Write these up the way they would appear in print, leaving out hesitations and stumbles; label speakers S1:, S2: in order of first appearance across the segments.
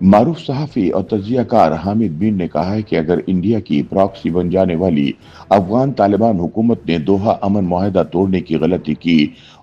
S1: मारूफ सहाफ़ी और तज्ज़ियाकार हामिद मीर ने कहा है कि अगर इंडिया की प्रॉक्सी बन जाने वाली अफगान तालिबान हुकूमत ने दोहा अमन मुआहदा तोड़ने की गलती की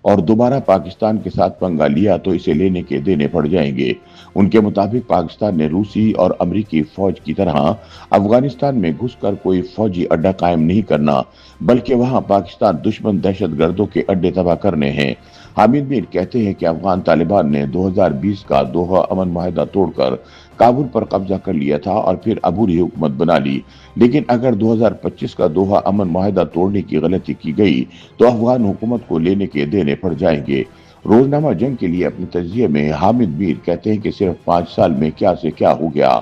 S1: और दोबारा पाकिस्तान के साथ पंगा लिया तो इसे लेने के देने पड़ जाएंगे। उनके मुताबिक पाकिस्तान ने रूसी और अमरीकी फौज की तरह अफगानिस्तान में घुसकर कोई फौजी अड्डा कायम नहीं करना, बल्कि वहां पाकिस्तान दुश्मन दहशतगर्दों के अड्डे तबाह करने हैं। हामिद मीर कहते हैं कि अफगान तालिबान ने 2020 का दोहा अमन मुआहदा तोड़कर काबुल पर कब्जा कर लिया था और फिर अबूरी हुकूमत बना ली, लेकिन अगर 2025 का दोहा अमन मुआहदा तोड़ने की गलती की गई तो अफगान हुकूमत को लेने के देने पड़ जाएंगे। रोजनामा जंग के लिए अपने तजिए में हामिद मीर कहते हैं कि सिर्फ 5 साल में क्या से क्या हो गया।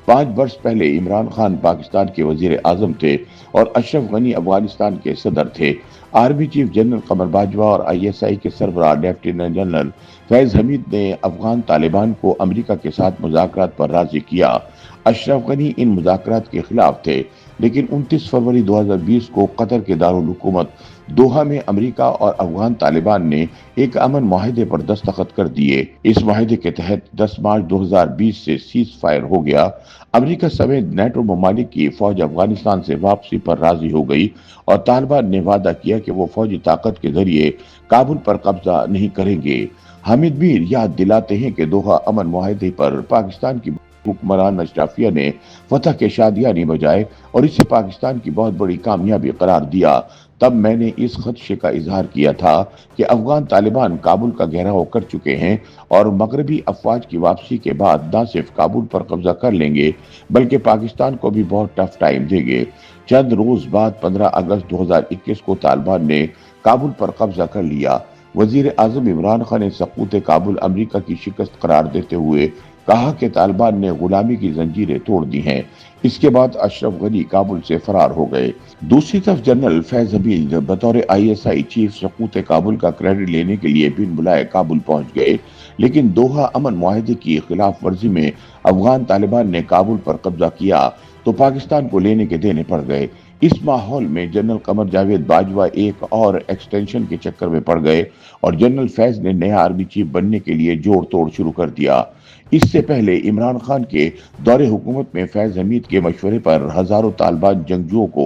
S1: 5 वर्ष पहले इमरान खान पाकिस्तान के वजीर आजम थे और अशरफ गनी अफगानिस्तान के सदर थे। आर्मी चीफ जनरल कमर बाजवा और ISI के सरबराह लेफ्टिनेंट जनरल फैज हमीद ने अफगान तालिबान को अमेरिका के साथ मुज़ाकरात पर राजी किया। अशरफ गनी इन मुज़ाकरात के खिलाफ थे, लेकिन 29 फरवरी 2020 को कतर के दारुल हुकूमत दोहा में अमेरिका और अफगान तालिबान ने एक अमन मुआहदे पर दस्तखत कर दिए। इस मुआहदे के तहत 10 मार्च 2020 से सीज फायर हो गया। अमेरिका समेत नेटो ममालिक की फौज अफगानिस्तान से वापसी पर राजी हो गई और तालिबान ने वादा किया कि वो फौजी ताकत के जरिए काबुल पर कब्जा नहीं करेंगे। हामिद मीर याद दिलाते हैं कि दोहा अमन मुआहदे पर पाकिस्तान की हुक्मरान अशराफिया ने फतह के शादियानी बजाए और इसे पाकिस्तान की बहुत बड़ी कामयाबी करार दिया। तब मैंने इस खदशे का इजहार किया था कि अफगान तालिबान काबुल का घेराव कर चुके हैं और मगरबी अफवाज की वापसी के बाद न सिर्फ काबुल पर कब्जा कर लेंगे बल्कि पाकिस्तान को भी बहुत टफ टाइम देंगे। चंद रोज बाद 15 अगस्त 2021 को तालिबान ने काबुल पर कब्जा कर लिया। वजीर आजम इमरान खान ने सकूत काबुल अमेरिका की शिकस्त करार देते हुए कहा कि तालिबान ने गुलामी की जंजीरें तोड़ दी हैं। इसके बाद अशरफ गनी काबुल से फरार हो गए। दूसरी तरफ जनरल फैज हमीद बतौर ISI चीफ सकूत काबुल का क्रेडिट लेने के लिए बिन बुलाए काबुल पहुंच गए, लेकिन दोहा अमन मुआहदे की खिलाफ वर्जी में अफगान तालिबान ने काबुल पर कब्जा किया तो पाकिस्तान को लेने के देने पड़ गए। इस माहौल में जनरल कमर जावेद बाजवा एक और एक्सटेंशन के चक्कर में पड़ गए और जनरल फैज ने नया आर्मी चीफ बनने के लिए जोड़ तोड़ शुरू कर दिया। इससे पहले इमरान खान के दौरे हुकूमत में फैज हमीद के मशवरे पर हजारों तालिबान जंगजुओं को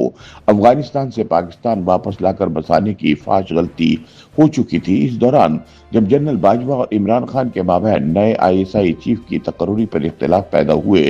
S1: अफगानिस्तान से पाकिस्तान वापस लाकर बसाने की फाश गलती हो चुकी थी। इस दौरान जब जनरल बाजवा और इमरान खान के माबैन नए ISI चीफ की तकर्री पर इख्तिलाफ पैदा हुए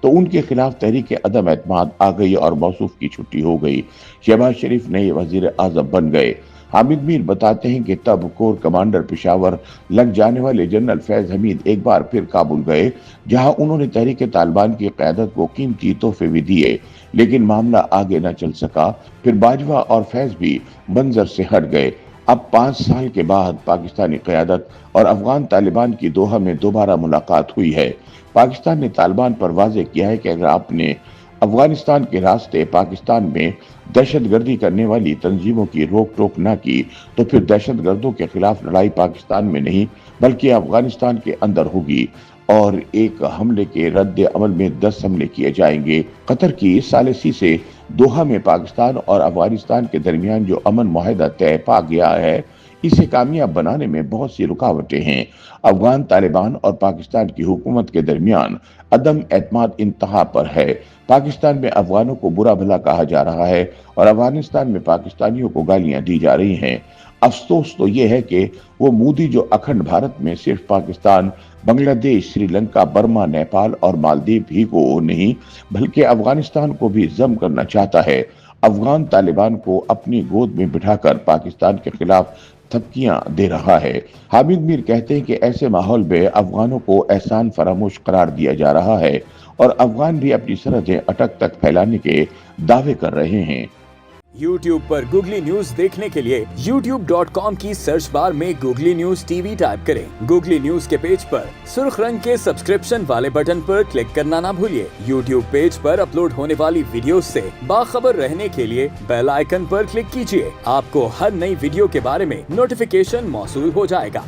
S1: तो उनके खिलाफ तहरीक अदम एतमाद आ गई और मौसूफ की छुट्टी हो गई। शहबाज शरीफ नए वजीर आजम बन गए। हामिद मीर बताते हैं कि तब कोर कमांडर पेशावर लग जाने वाले जनरल फैज हमीद एक बार फिर काबुल गए, जहां उन्होंने तहरीक तालिबान की क़यादत को कीमती तोहफे भी दिए, लेकिन मामला आगे न चल सका। फिर बाजवा और फैज भी मंजर से हट गए। अब 5 साल के बाद पाकिस्तानी क़यादत और अफगान तालिबान की दोहा में दोबारा मुलाकात हुई है। पाकिस्तान ने तालिबान पर वाज़ेह किया है कि अगर आपने अफगानिस्तान के रास्ते पाकिस्तान में दहशतगर्दी करने वाली तंजीमों की रोक टोक न की तो फिर दहशतगर्दों के खिलाफ लड़ाई पाकिस्तान में नहीं बल्कि अफगानिस्तान के अंदर होगी और एक हमले के रद्द अमल में 10 हमले किए जाएंगे। कतर की सालिसी से दोहा में पाकिस्तान और अफगानिस्तान के दरमियान जो अमन मुआहदा तय पा गया है, इसे कामयाब बनाने में बहुत सी रुकावटें हैं। अफगान तालिबान और पाकिस्तान की हुकूमत के दरमियान अदम एतमाद इंतहा पर है। पाकिस्तान में अफगानों को बुरा भला कहा जा रहा है और अफगानिस्तान में पाकिस्तानियों को गालियां दी जा रही हैं। अफसोस तो ये है कि वो मोदी जो अखंड भारत में सिर्फ पाकिस्तान, बांग्लादेश, श्रीलंका, बर्मा, नेपाल और मालदीव ही को नहीं बल्कि अफगानिस्तान को भी जम करना चाहता है। अफगान तालिबान को अपनी गोद में बिठाकर पाकिस्तान के खिलाफ धमकियां दे रहा है। हामिद मीर कहते हैं कि ऐसे माहौल में अफगानों को एहसान फरामोश करार दिया जा रहा है और अफगान भी अपनी सरहदें अटक तक फैलाने के दावे कर रहे हैं।
S2: YouTube पर गूगली न्यूज देखने के लिए youtube.com की सर्च बार में गूगली न्यूज TV टाइप करें। गूगली न्यूज के पेज पर सुर्ख रंग के सब्सक्रिप्शन वाले बटन पर क्लिक करना ना भूलिए। YouTube पेज पर अपलोड होने वाली वीडियोस से बाखबर रहने के लिए बेल आइकन पर क्लिक कीजिए। आपको हर नई वीडियो के बारे में नोटिफिकेशन मौसूल हो जाएगा।